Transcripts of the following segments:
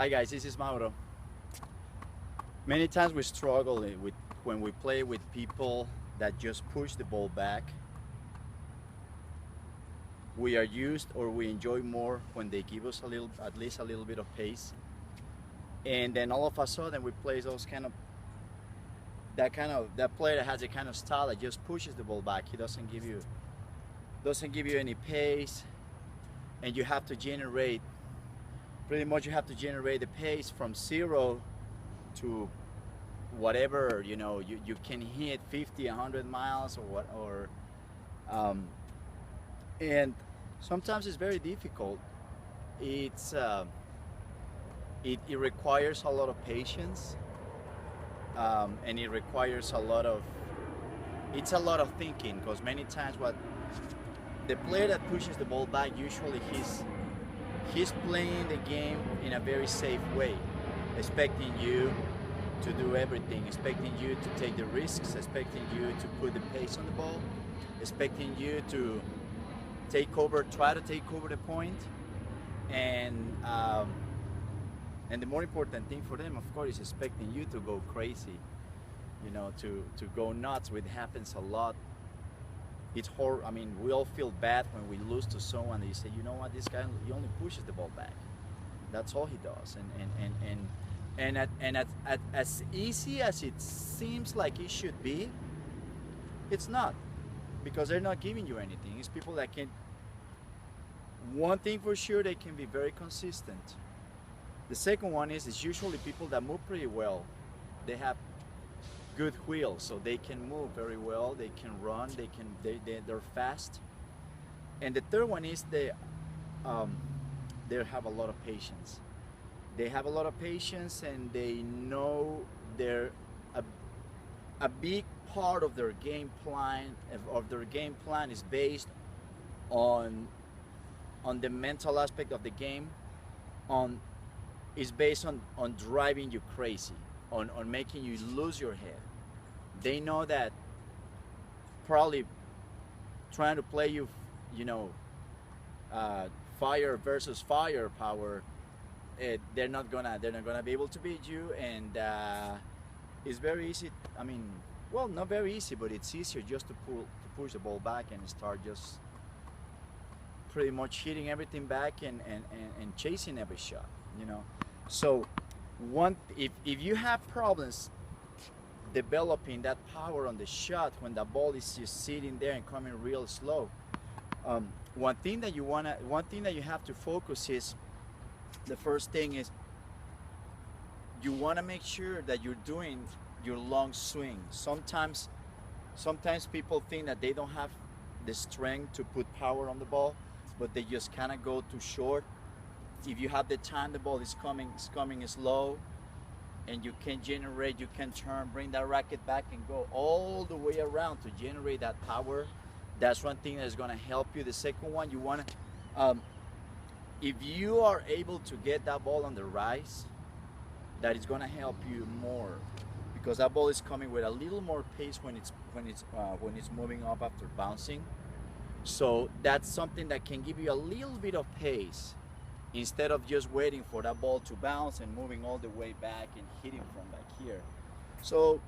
Hi guys, this is Mauro. Many times we struggle with when we play with people that just push the ball back. We are used or we enjoy more when they give us at least a little bit of pace. And then all of a sudden we play those that player that has a kind of style that just pushes the ball back. He doesn't give you any pace, and you have to generate. Pretty much, you have to generate the pace from 0 to whatever you can hit 50, 100 miles or what and sometimes it's very difficult. It requires a lot of patience, and it requires a lot of thinking, because many times what the player that pushes the ball back, usually he's playing the game in a very safe way, expecting you to do everything, expecting you to take the risks, expecting you to put the pace on the ball, expecting you to try to take over the point, and the more important thing for them, of course, is expecting you to go crazy, to go nuts, which happens a lot. It's horrible. I mean, we all feel bad when we lose to someone and you say, you know what, this guy, he only pushes the ball back. That's all he does. And as easy as it seems like it should be, it's not, because they're not giving you anything. It's people that can. One thing for sure, they can be very consistent. The second one is it's usually people that move pretty well. They have good wheels, so they can move very well. They can run. They're fast. And the third one is they have a lot of patience. They have a lot of patience, and they know they're a big part of their game plan. Is based on the mental aspect of the game. Is based on driving you crazy, on making you lose your head. They know that probably trying to play you, fire versus firepower, they're not gonna be able to beat you, and it's very easy. I mean, well, not very easy, but it's easier just to push the ball back and start just pretty much hitting everything back and chasing every shot. So if you have problems developing that power on the shot when the ball is just sitting there and coming real slow, one thing that you have to focus is, the first thing is, you want to make sure that you're doing your long swing. Sometimes people think that they don't have the strength to put power on the ball, but they just kind of go too short. If you have the time, the ball is coming slow, and you can turn, bring that racket back and go all the way around to generate that power. That's one thing that's going to help you. The second one, you want to, if you are able to get that ball on the rise, that is going to help you more, because that ball is coming with a little more pace when it's moving up after bouncing. So that's something that can give you a little bit of pace, instead of just waiting for that ball to bounce and moving all the way back and hitting from back here. So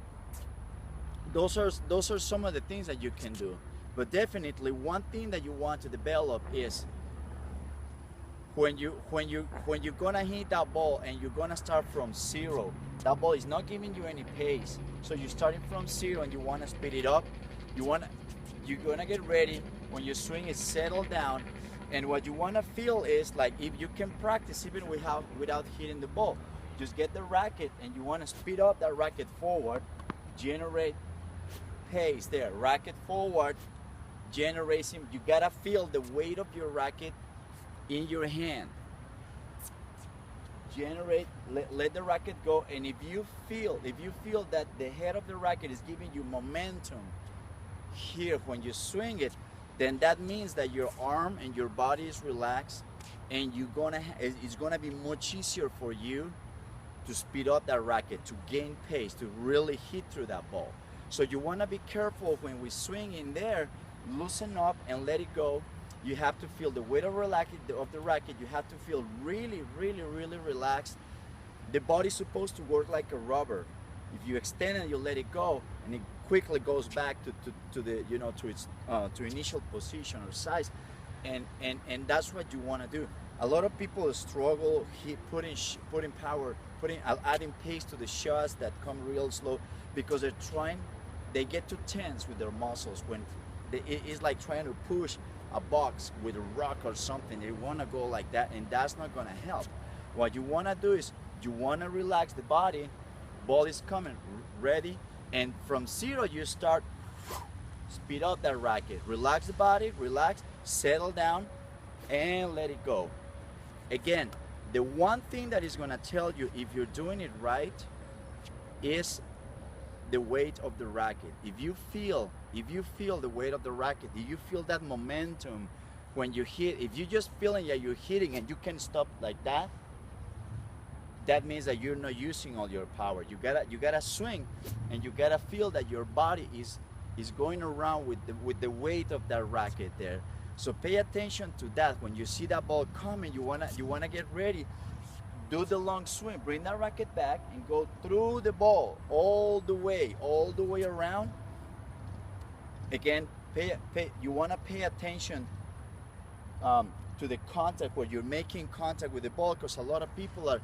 those are some of the things that you can do. But definitely one thing that you want to develop is, when you're gonna hit that ball and you're gonna start from 0, that ball is not giving you any pace. So you're starting from 0 and you want to speed it up. You're gonna get ready. When you swing it, settle down. And what you want to feel is like, if you can practice even without hitting the ball, just get the racket and you want to speed up that racket forward, generate pace there. Racket forward, generating. You gotta feel the weight of your racket in your hand. Generate, let the racket go. And if you feel that the head of the racket is giving you momentum here when you swing it, then that means that your arm and your body is relaxed, and it's gonna be much easier for you to speed up that racket, to gain pace, to really hit through that ball. So you wanna be careful when we swing in there. Loosen up and let it go. You have to feel the weight of the racket. You have to feel really, really, really relaxed, The body's supposed to work like a rubber. If you extend it, you let it go, and it quickly goes back to the, you know, to its to initial position or size, and that's what you want to do. A lot of people struggle putting power, adding pace to the shots that come real slow, because they get too tense with their muscles when it's like trying to push a box with a rock or something. They want to go like that, and that's not going to help. What you want to do is you want to relax the body. Ball is coming, ready, and from zero you start, speed up that racket, relax the body, relax, settle down, and let it go. Again, the one thing that is going to tell you if you're doing it right is the weight of the racket. If you feel the weight of the racket, if you feel that momentum when you hit, if you're just feeling that you're hitting and you can stop like that, that means that you're not using all your power. You gotta swing, and you gotta feel that your body is going around with the weight of that racket there. So pay attention to that. When you see that ball coming, you wanna get ready. Do the long swing. Bring that racket back and go through the ball all the way around. Again, you wanna pay attention to the contact where you're making contact with the ball, because a lot of people are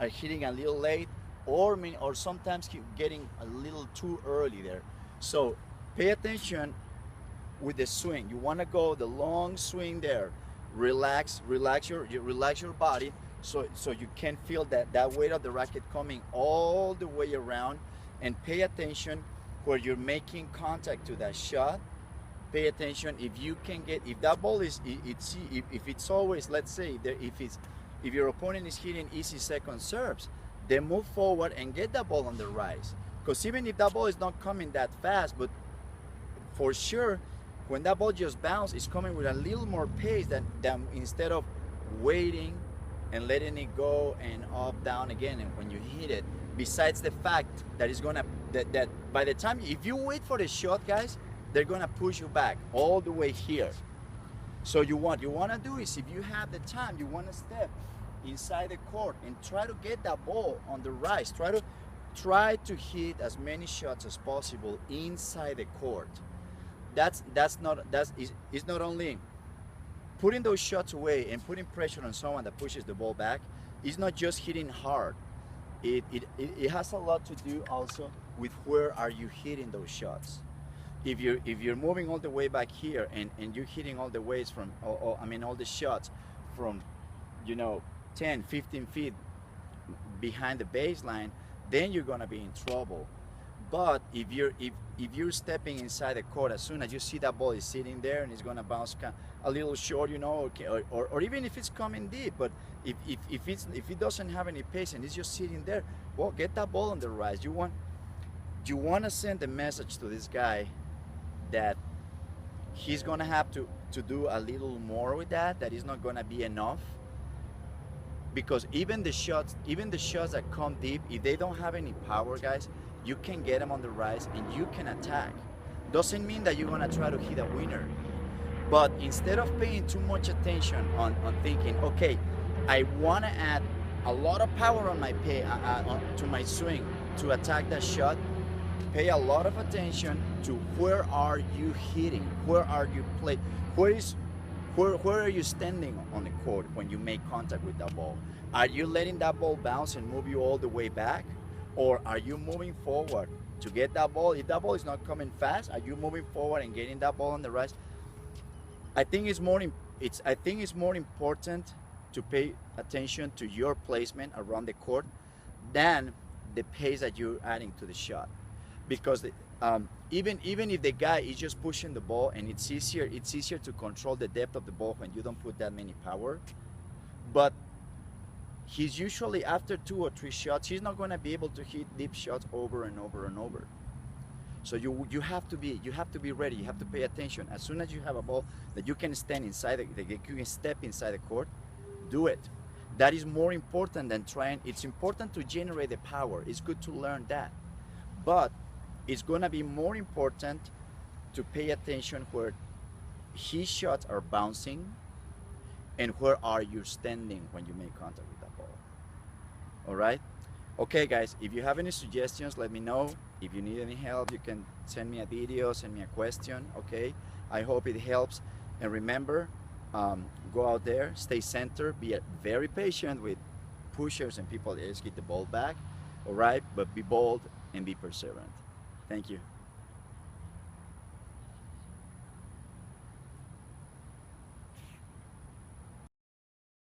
hitting a little late, or sometimes getting a little too early there. So pay attention with the swing. You want to go the long swing there. Relax your body, so you can feel that weight of the racket coming all the way around, and pay attention where you're making contact to that shot. Pay attention if that ball is, if it's always, let's say, if your opponent is hitting easy second serves, then move forward and get that ball on the rise. Because even if that ball is not coming that fast, but for sure, when that ball just bounces, it's coming with a little more pace than instead of waiting and letting it go and up, down again. And when you hit it, besides the fact that it's gonna, that by the time, if you wait for the shot, guys, they're gonna push you back all the way here. So what you want to do is, if you have the time, you want to step inside the court and try to get that ball on the rise. Try to hit as many shots as possible inside the court. It's not only putting those shots away and putting pressure on someone that pushes the ball back. It's not just hitting hard. It has a lot to do also with where are you hitting those shots. If you're moving all the way back here and you're hitting all the ways from, all the shots from, 10, 15 feet behind the baseline, then you're gonna be in trouble. But if you're stepping inside the court, as soon as you see that ball is sitting there and it's gonna bounce a little short, or even if it's coming deep, but if it doesn't have any pace and it's just sitting there, well, get that ball on the rise. You want to send a message to this guy that he's gonna have to do a little more with that is not gonna be enough, because even the shots that come deep, if they don't have any power, guys, you can get them on the rise and you can attack. Doesn't mean that you're gonna try to hit a winner, but instead of paying too much attention on thinking, okay, I want to add a lot of power on my to my swing to attack that shot, pay a lot of attention to where are you hitting, where are you playing, where are you standing on the court when you make contact with that ball. Are you letting that ball bounce and move you all the way back, or are you moving forward to get that ball? If that ball is not coming fast, are you moving forward and getting that ball on the rise? I think it's more important to pay attention to your placement around the court than the pace that you're adding to the shot. Because even if the guy is just pushing the ball, and it's easier to control the depth of the ball when you don't put that many power, but he's usually, after 2 or 3 shots, he's not going to be able to hit deep shots over and over and over. So you have to be ready. You have to pay attention. As soon as you have a ball that you can stand inside, you can step inside the court, do it. That is more important than trying. It's important to generate the power. It's good to learn that, but it's going to be more important to pay attention where his shots are bouncing and where are you standing when you make contact with that ball. All right? Okay, guys, if you have any suggestions, let me know. If you need any help, you can send me a video, send me a question. Okay, I hope it helps. And remember, go out there, stay centered, be very patient with pushers and people that just get the ball back. All right, but be bold and be perseverant. Thank you.